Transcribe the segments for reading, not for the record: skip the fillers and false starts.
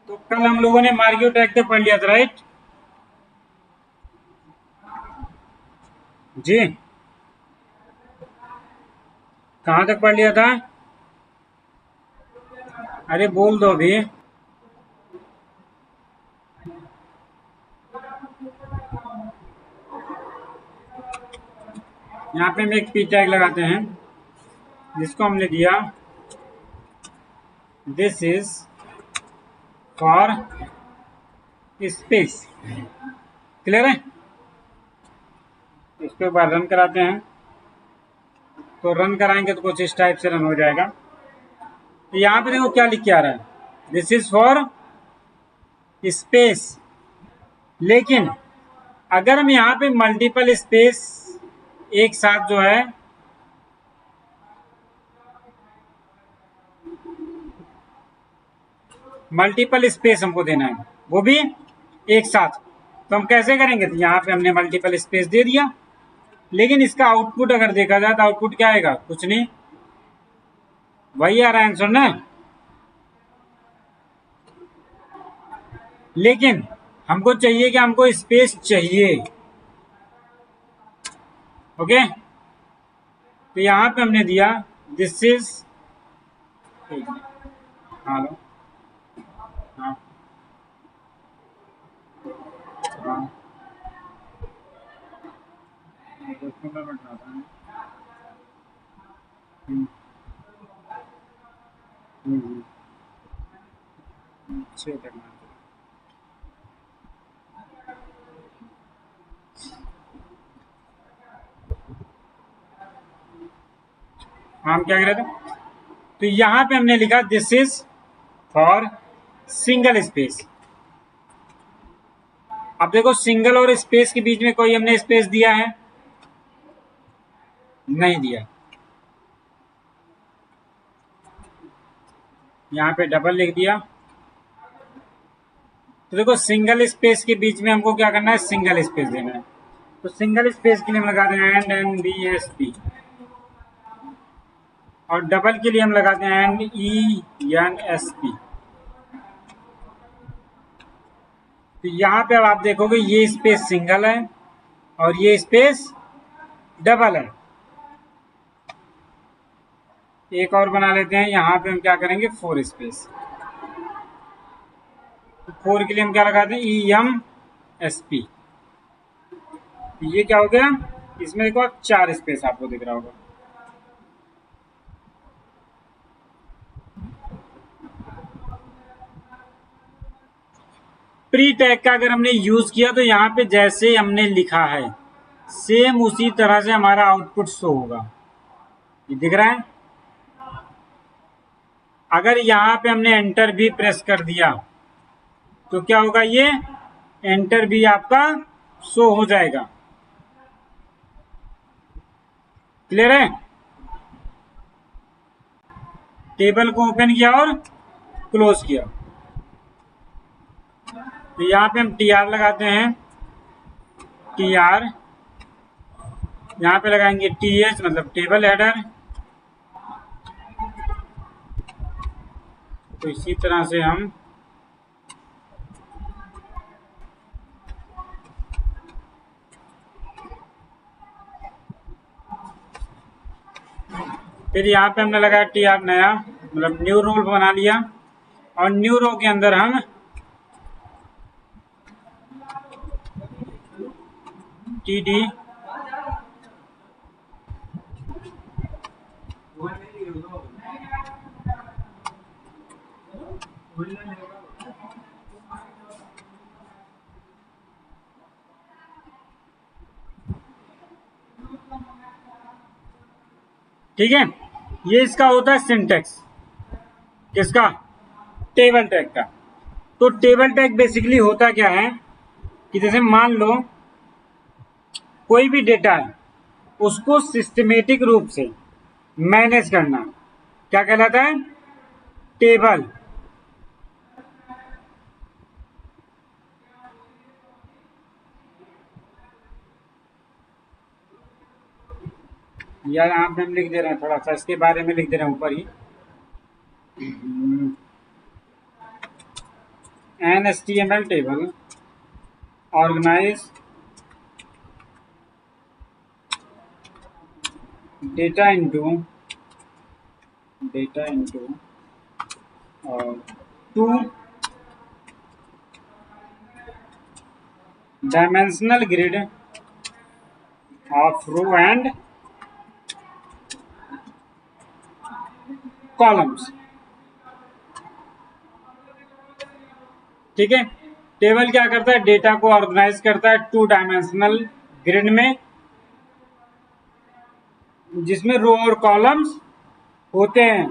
तो कल हम लोगों ने मार्गियो टैग तक पढ़ लिया था, राइट जी? कहाँ तक पढ़ लिया था? अरे बोल दो अभी। यहाँ पे हम एक पी टैग लगाते हैं जिसको हमने दिया this is for space. Clear है? इसके बाद रन कराते हैं, तो रन कराएंगे तो कुछ इस टाइप से रन हो जाएगा। तो यहाँ पे देखो क्या लिख के आ रहा है, दिस इज फॉर स्पेस। लेकिन अगर हम यहाँ पे मल्टीपल स्पेस एक साथ जो है मल्टीपल स्पेस हमको देना है, वो भी एक साथ, तो हम कैसे करेंगे? तो यहाँ पे हमने मल्टीपल स्पेस दे दिया, लेकिन इसका आउटपुट अगर देखा जाए तो आउटपुट क्या आएगा? कुछ नहीं, वही आ रहा है आंसर ना। लेकिन हमको चाहिए कि हमको स्पेस चाहिए, ओके? तो यहाँ पे हमने दिया दिस इज, हाँ लो, हाँ हाँ, हम क्या कर रहे थे? तो यहाँ पे हमने लिखा this is for single space. अब देखो सिंगल और स्पेस के बीच में कोई हमने स्पेस दिया है? नहीं दिया। यहाँ पे डबल लिख दिया। तो देखो सिंगल स्पेस के बीच में हमको क्या करना है? सिंगल स्पेस देना है। तो सिंगल स्पेस के लिए हम लगाते हैं and N B S P, और डबल के लिए हम लगाते हैं and E N S P. तो यहाँ पे अब आप देखोगे ये स्पेस सिंगल है और ये स्पेस डबल है। एक और बना लेते हैं, यहाँ पे हम क्या करेंगे? 4 स्पेस। तो 4 के लिए हम क्या लगाते हैं? E M S P. ये क्या हो गया? इसमें देखो 4 स्पेस आपको दिख रहा होगा। प्री टैग का अगर हमने यूज किया तो यहाँ पे जैसे हमने लिखा है सेम उसी तरह से हमारा आउटपुट शो होगा। ये दिख रहा है? अगर यहाँ पे हमने एंटर भी प्रेस कर दिया तो क्या होगा? ये एंटर भी आपका शो हो जाएगा। क्लियर है? टेबल को ओपन किया और क्लोज किया। तो यहाँ पे हम टी आर लगाते हैं, टी आर। यहाँ पे लगाएंगे टी एच, मतलब टेबल हेडर। तो इसी तरह से हम फिर यहाँ पे हमने लगाया टी आर नया, मतलब न्यू रोल बना लिया, और न्यू रो के अंदर हम टी डी ठीक है। ये इसका होता है सिंटेक्स, किसका? टेबल टैग का। तो टेबल टैग बेसिकली होता क्या है कि जैसे मान लो कोई भी डेटा है उसको सिस्टमेटिक रूप से मैनेज करना क्या कहलाता है? टेबल। यार आप हम लिख दे रहे हैं, थोड़ा सा इसके बारे में लिख दे रहे हैं ऊपर ही। an HTML table organize data into two dimensional grid of row and columns. ठीक है, टेबल क्या करता है, डेटा को ऑर्गेनाइज करता है टू डायमेंशनल ग्रिड में, जिसमें रो और कॉलम्स होते हैं।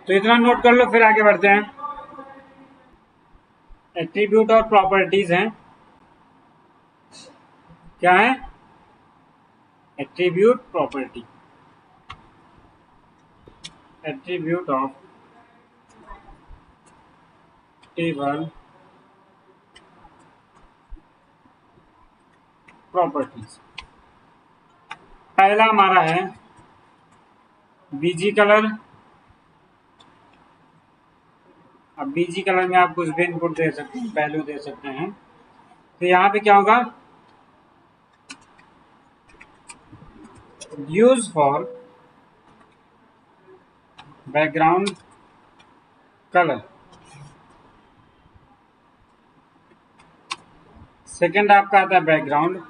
तो इतना नोट कर लो, फिर आगे बढ़ते हैं। एट्रीब्यूट और प्रॉपर्टीज हैं, क्या है, attribute property, attribute of table properties. पहला हमारा है बीजी कलर। अब बीजी कलर में आप कुछ भी इनपुट दे सकते हैं, वैल्यू दे सकते हैं। तो यहाँ पे क्या होगा, use for background colour. Second आपका आता है background,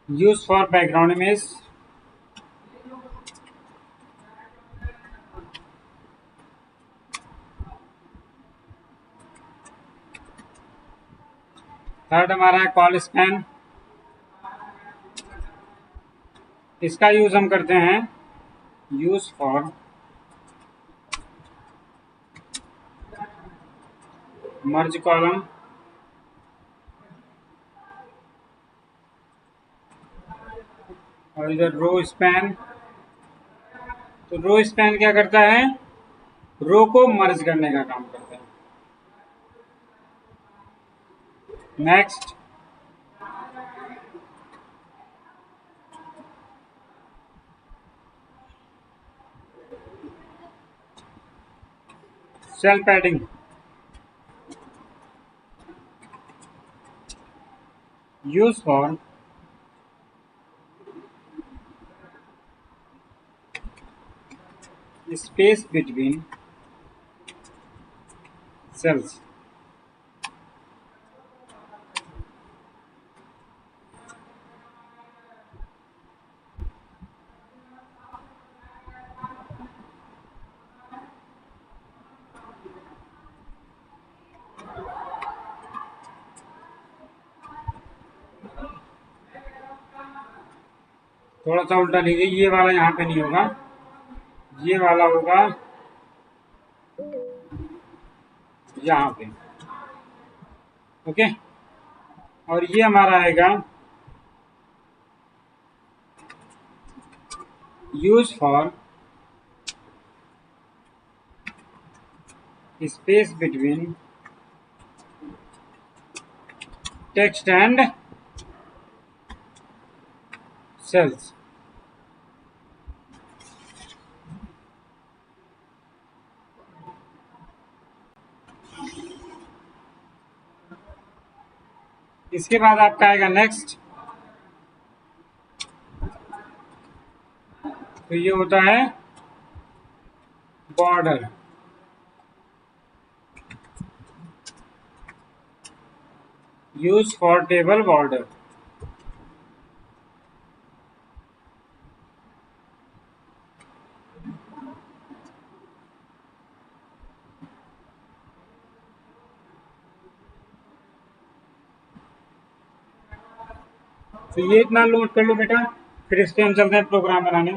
use for background image. Third हमारा है कॉल स्पैन, इसका यूज हम करते हैं यूज फॉर मर्ज कॉलम, और इधर रो स्पैन। तो रो स्पैन क्या करता है, रो को मर्ज करने का काम करता है। Next cell padding, use for space between cells. थोड़ा सा उल्टा लीजिए, ये वाला यहाँ पे नहीं होगा, ये वाला होगा यहाँ पे, ओके। और ये हमारा आएगा use for space between text and cells. इसके बाद आपका आएगा नेक्स्ट, तो ये होता है border, use for table border. तो ये इतना नोट कर लो बेटा, फिर इस पे हम चलते हैं प्रोग्राम बनाने।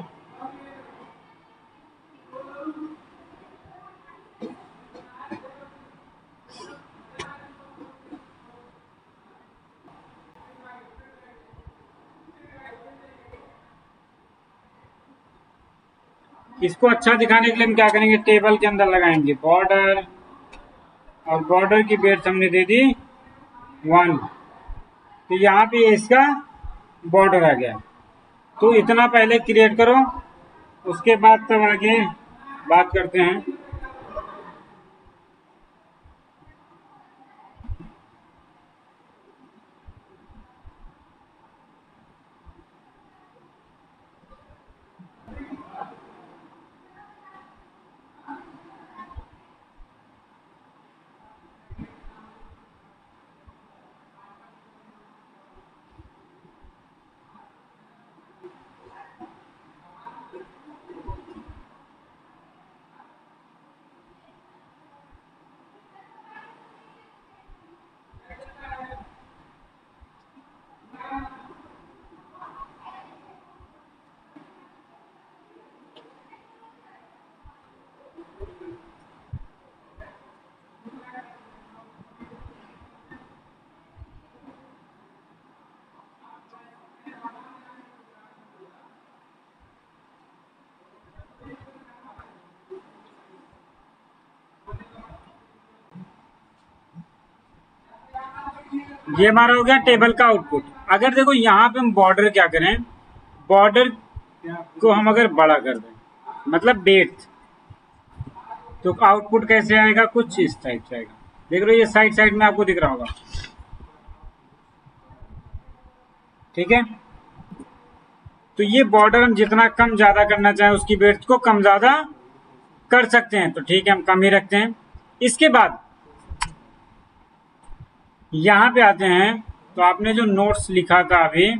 इसको अच्छा दिखाने के लिए हम क्या करेंगे, टेबल के अंदर लगाएंगे बॉर्डर, और बॉर्डर की बेड्थ हमने दे दी 1। तो यहाँ पे इसका बॉर्डर आ गया। तो इतना पहले क्रिएट करो, उसके बाद तब आगे बात करते हैं। ये हमारा हो गया टेबल का आउटपुट। अगर देखो यहाँ पे हम बॉर्डर क्या करें, बॉर्डर को हम अगर बड़ा कर दें, मतलब बेड्थ, तो आउटपुट कैसे आएगा, कुछ इस टाइप से आएगा। देख लो ये साइड साइड में आपको दिख रहा होगा, ठीक है। तो ये बॉर्डर हम जितना कम ज्यादा करना चाहें, उसकी बेड्थ को कम ज्यादा कर सकते हैं, तो ठीक है हम कम ही रखते हैं। इसके बाद यहाँ पे आते हैं, तो आपने जो नोट्स लिखा था अभी,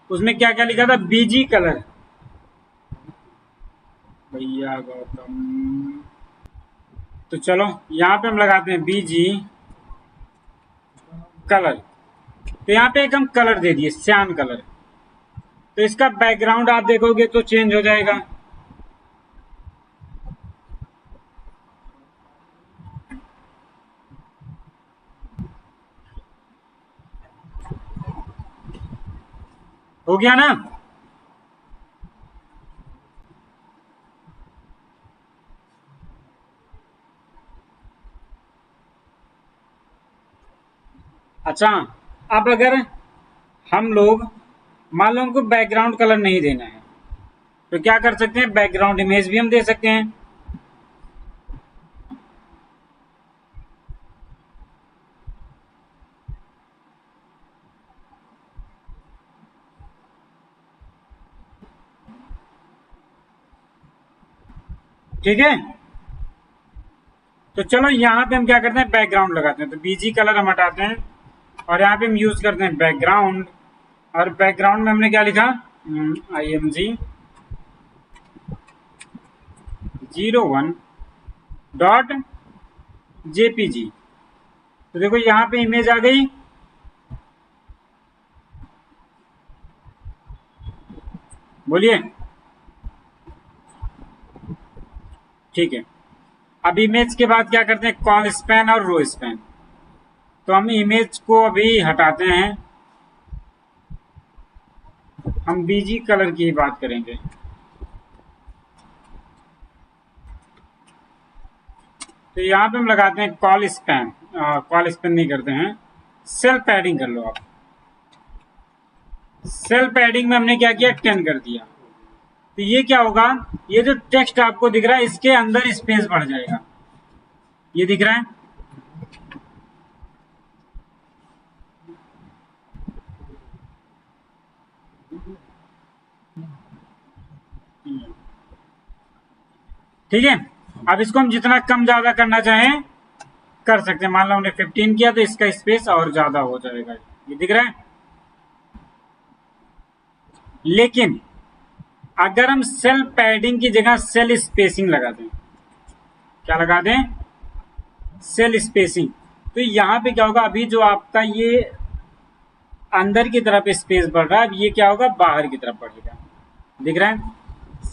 उसमें क्या क्या लिखा था, बीजी कलर, भैया गौतम। तो चलो यहाँ पे हम लगाते हैं बीजी कलर। तो यहाँ पे एक हम कलर दे दिए श्यान कलर। तो इसका बैकग्राउंड आप देखोगे तो चेंज हो जाएगा। हो गया ना। अच्छा, अब अगर हम लोग मान लो हमको बैकग्राउंड कलर नहीं देना है, तो क्या कर सकते हैं, बैकग्राउंड इमेज भी हम दे सकते हैं। ठीक है, तो चलो यहाँ पे हम क्या करते हैं, बैकग्राउंड लगाते हैं। तो बीजी कलर हम हटाते हैं और यहाँ पे हम यूज करते हैं बैकग्राउंड। और बैकग्राउंड में हमने क्या लिखा, IMG 01 डॉट JPG। तो देखो यहाँ पे इमेज आ गई, बोलिए। ठीक है, अब इमेज के बाद क्या करते हैं, कॉल स्पैन और रो स्पैन। तो हम इमेज को अभी हटाते हैं, हम बीजी कलर की ही बात करेंगे। तो यहाँ पे हम लगाते हैं कॉल स्पैन, कॉल स्पैन नहीं करते हैं, सेल पैडिंग कर लो आप। सेल पैडिंग में हमने क्या किया, 10 कर दिया। तो ये क्या होगा, ये जो टेक्स्ट आपको दिख रहा है, इसके अंदर स्पेस बढ़ जाएगा। ये दिख रहा है, ठीक है। अब इसको हम जितना कम ज्यादा करना चाहें कर सकते हैं। मान लो हमने 15 किया, तो इसका स्पेस और ज्यादा हो जाएगा। ये दिख रहा है। लेकिन अगर हम सेल पैडिंग की जगह सेल स्पेसिंग लगा दें, क्या लगा दें, सेल स्पेसिंग, तो यहाँ पे क्या होगा, अभी जो आपका ये अंदर की तरफ स्पेस बढ़ रहा है, अब ये क्या होगा, बाहर की तरफ बढ़ेगा। दिख रहा है,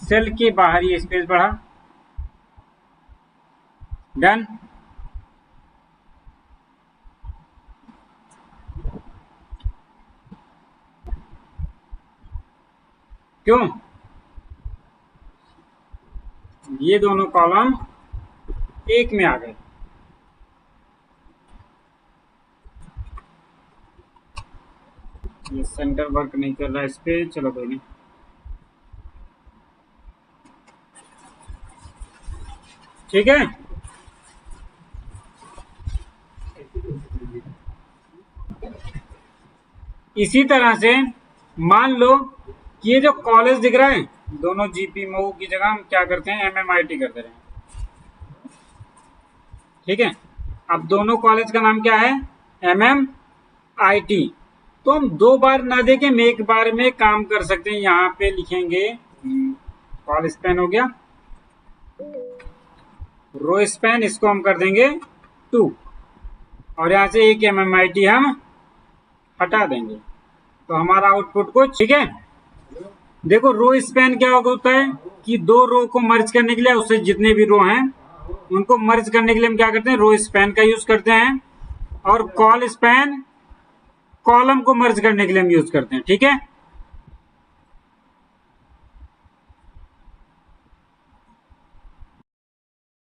सेल के बाहर ये स्पेस बढ़ा। डन। क्यों, ये दोनों कॉलम एक में आ गए। ये सेंटर वर्क नहीं कर रहा है इस पे, चलो कोई नहीं। ठीक है, इसी तरह से मान लो कि ये जो कॉलेज दिख रहा है, दोनों जीपी मऊ की जगह हम क्या करते हैं, MMIT कर दे रहे हैं। ठीक है, अब दोनों कॉलेज का नाम क्या है, MMIT। तो हम दो बार ना देके हम एक बार में काम कर सकते हैं। यहाँ पे लिखेंगे कॉल स्पैन हो गया, रो स्पैन इसको हम कर देंगे 2, और यहाँ से एक MMIT हम हटा देंगे, तो हमारा आउटपुट कुछ। ठीक है, देखो रो स्पैन क्या होता है कि दो रो को मर्ज करने के लिए, उससे जितने भी रो हैं उनको मर्ज करने के लिए हम क्या करते हैं, रो स्पैन का यूज करते हैं। और कॉल स्पैन कॉलम को मर्ज करने के लिए हम यूज करते हैं। ठीक है,